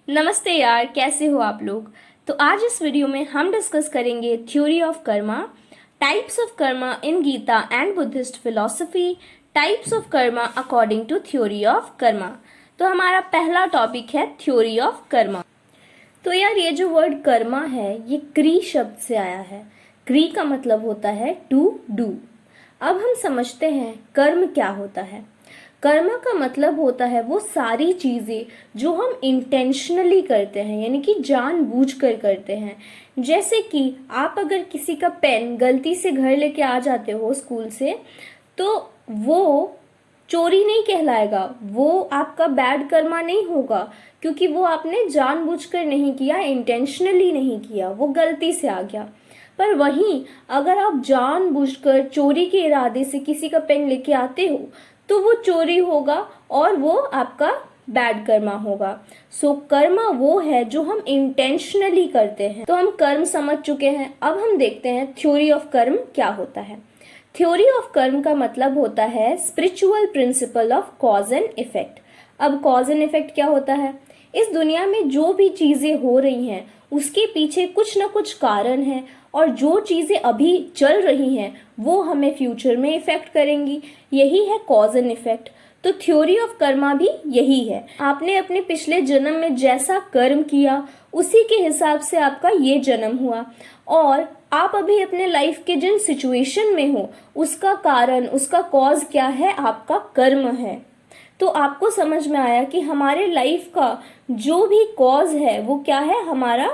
नमस्ते यार, कैसे हो आप लोग। तो आज इस वीडियो में हम डिस्कस करेंगे theory of karma, types of karma in Gita and Buddhist philosophy, types of karma according to theory of karma. तो हमारा पहला टॉपिक है थ्योरी ऑफ कर्मा। तो यार, ये जो वर्ड कर्मा है ये क्री शब्द से आया है। क्री का मतलब होता है टू डू। अब हम समझते हैं कर्म क्या होता है। कर्म का मतलब होता है वो सारी चीज़ें जो हम इंटेंशनली करते हैं, यानी कि जानबूझकर करते हैं। जैसे कि आप अगर किसी का पेन गलती से घर लेके आ जाते हो स्कूल से, तो वो चोरी नहीं कहलाएगा, वो आपका बैड कर्मा नहीं होगा, क्योंकि वो आपने जानबूझकर नहीं किया, इंटेंशनली नहीं किया, वो गलती से आ गया। पर वहीं अगर आप जानबूझकर चोरी के इरादे से किसी का पेन लेके आते हो तो वो चोरी होगा और वो आपका बैड कर्मा होगा। सो कर्मा वो है जो हम इंटेंशनली करते हैं। तो हम कर्म समझ चुके हैं। अब हम देखते हैं थ्योरी ऑफ कर्म क्या होता है। थ्योरी ऑफ कर्म का मतलब होता है spiritual principle of cause and effect. अब कॉज एंड इफेक्ट क्या होता है? इस दुनिया में जो भी चीजें हो रही हैं उसके पीछे कुछ ना कुछ कारण है, और जो चीजें अभी चल रही हैं वो हमें फ्यूचर में इफेक्ट करेंगी। यही है कॉज एंड इफेक्ट। तो थ्योरी ऑफ कर्मा भी यही है। आपने अपने पिछले जन्म में जैसा कर्म किया उसी के हिसाब से आपका ये जन्म हुआ, और आप अभी अपने लाइफ के जिन सिचुएशन में हो उसका कारण, उसका कॉज क्या है? आपका कर्म है। तो आपको समझ में आया कि हमारे लाइफ का जो भी कॉज है वो क्या है? हमारा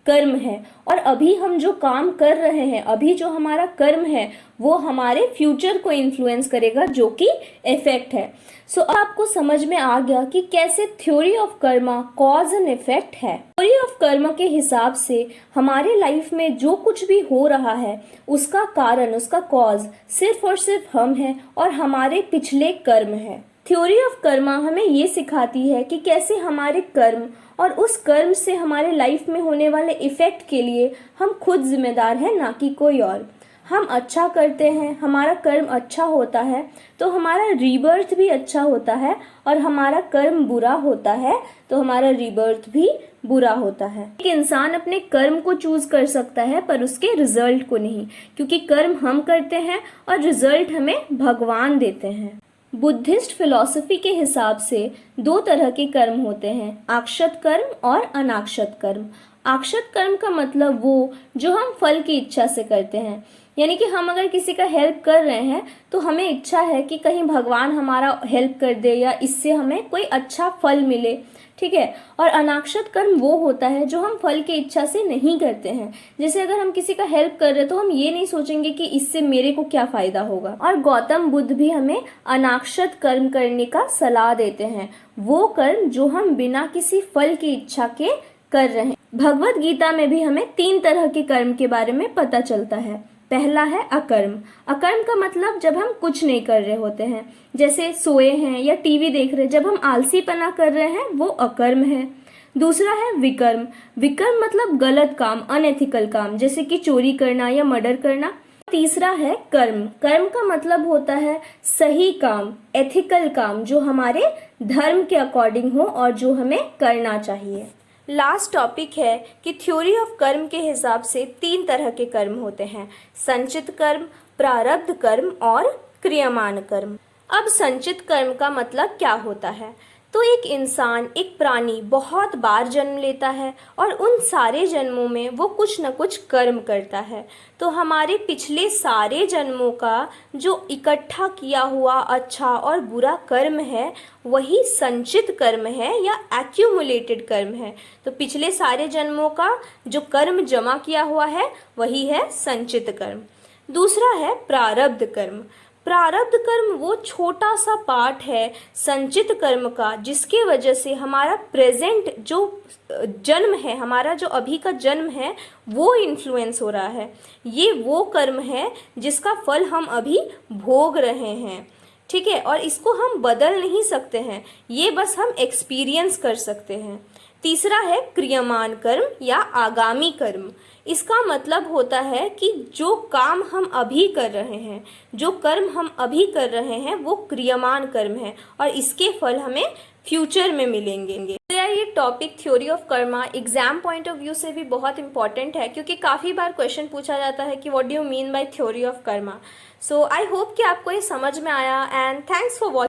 कर्म है। और अभी हम जो काम कर रहे हैं, अभी जो हमारा कर्म है, वो हमारे फ्यूचर को इन्फ्लुएंस करेगा, जो कि इफेक्ट है। सो आपको समझ में आ गया कि कैसे theory of Karma cause and effect है। थ्योरी ऑफ कर्मा के हिसाब से हमारे लाइफ में जो कुछ भी हो रहा है उसका कारण, उसका कॉज सिर्फ और सिर्फ हम हैं और हमारे पिछले कर्म है। थ्योरी ऑफ कर्मा हमें ये सिखाती है कि कैसे हमारे कर्म और उस कर्म से हमारे लाइफ में होने वाले इफेक्ट के लिए हम खुद जिम्मेदार हैं, ना कि कोई और। हम अच्छा करते हैं, हमारा कर्म अच्छा होता है तो हमारा रीबर्थ भी अच्छा होता है, और हमारा कर्म बुरा होता है तो हमारा रीबर्थ भी बुरा होता है। एक इंसान अपने कर्म को चूज कर सकता है पर उसके रिजल्ट को नहीं, क्योंकि कर्म हम करते हैं और रिजल्ट हमें भगवान देते हैं। बुद्धिस्ट फिलॉसफी के हिसाब से दो तरह के कर्म होते हैं, आक्षत कर्म और अनाक्षत कर्म। आक्षत कर्म का मतलब वो जो हम फल की इच्छा से करते हैं, यानी कि हम अगर किसी का हेल्प कर रहे हैं तो हमें इच्छा है कि कहीं भगवान हमारा हेल्प कर दे या इससे हमें कोई अच्छा फल मिले, ठीक है। और अनाक्षत कर्म वो होता है जो हम फल की इच्छा से नहीं करते हैं। जैसे अगर हम किसी का हेल्प कर रहे हैं तो हम ये नहीं सोचेंगे कि इससे मेरे को क्या फायदा होगा। और गौतम बुद्ध भी हमें अनाक्षत कर्म करने का सलाह देते हैं, वो कर्म जो हम बिना किसी फल की इच्छा के कर रहे हैं। भगवत गीता में भी हमें 3 तरह के कर्म के बारे में पता चलता है। पहला है अकर्म। अकर्म का मतलब जब हम कुछ नहीं कर रहे होते हैं, जैसे सोए हैं या टीवी देख रहे हैं, जब हम आलसीपना कर रहे हैं वो अकर्म है। दूसरा है विकर्म। विकर्म मतलब गलत काम, अनएथिकल काम, जैसे कि चोरी करना या मर्डर करना। तीसरा है कर्म। कर्म का मतलब होता है सही काम, एथिकल काम, जो हमारे धर्म के अकॉर्डिंग हो और जो हमें करना चाहिए। लास्ट टॉपिक है कि थ्योरी ऑफ कर्म के हिसाब से 3 तरह के कर्म होते हैं, संचित कर्म, प्रारब्ध कर्म और क्रियमाण कर्म। अब संचित कर्म का मतलब क्या होता है? तो एक इंसान, एक प्राणी बहुत बार जन्म लेता है और उन सारे जन्मों में वो कुछ न कुछ कर्म करता है। तो हमारे पिछले सारे जन्मों का जो इकट्ठा किया हुआ अच्छा और बुरा कर्म है वही संचित कर्म है या एक्यूमुलेटेड कर्म है। तो पिछले सारे जन्मों का जो कर्म जमा किया हुआ है वही है संचित कर्म। दूसरा है प्रारब्ध कर्म। प्रारब्ध कर्म वो छोटा सा पार्ट है संचित कर्म का, जिसके वजह से हमारा प्रेजेंट जो जन्म है, हमारा जो अभी का जन्म है वो इन्फ्लुएंस हो रहा है। ये वो कर्म है जिसका फल हम अभी भोग रहे हैं, ठीक है, और इसको हम बदल नहीं सकते हैं, ये बस हम एक्सपीरियंस कर सकते हैं। तीसरा है क्रियमाण कर्म या आगामी कर्म। इसका मतलब होता है कि जो काम हम अभी कर रहे हैं, जो कर्म हम अभी कर रहे हैं वो क्रियमाण कर्म है और इसके फल हमें फ्यूचर में मिलेंगे। तो यार ये topic theory of Karma exam point of view से भी बहुत इंपॉर्टेंट है, क्योंकि काफ़ी बार क्वेश्चन पूछा जाता है कि what do you mean by theory of Karma. So I hope कि आपको ये समझ में आया, एंड थैंक्स फॉर वॉचिंग।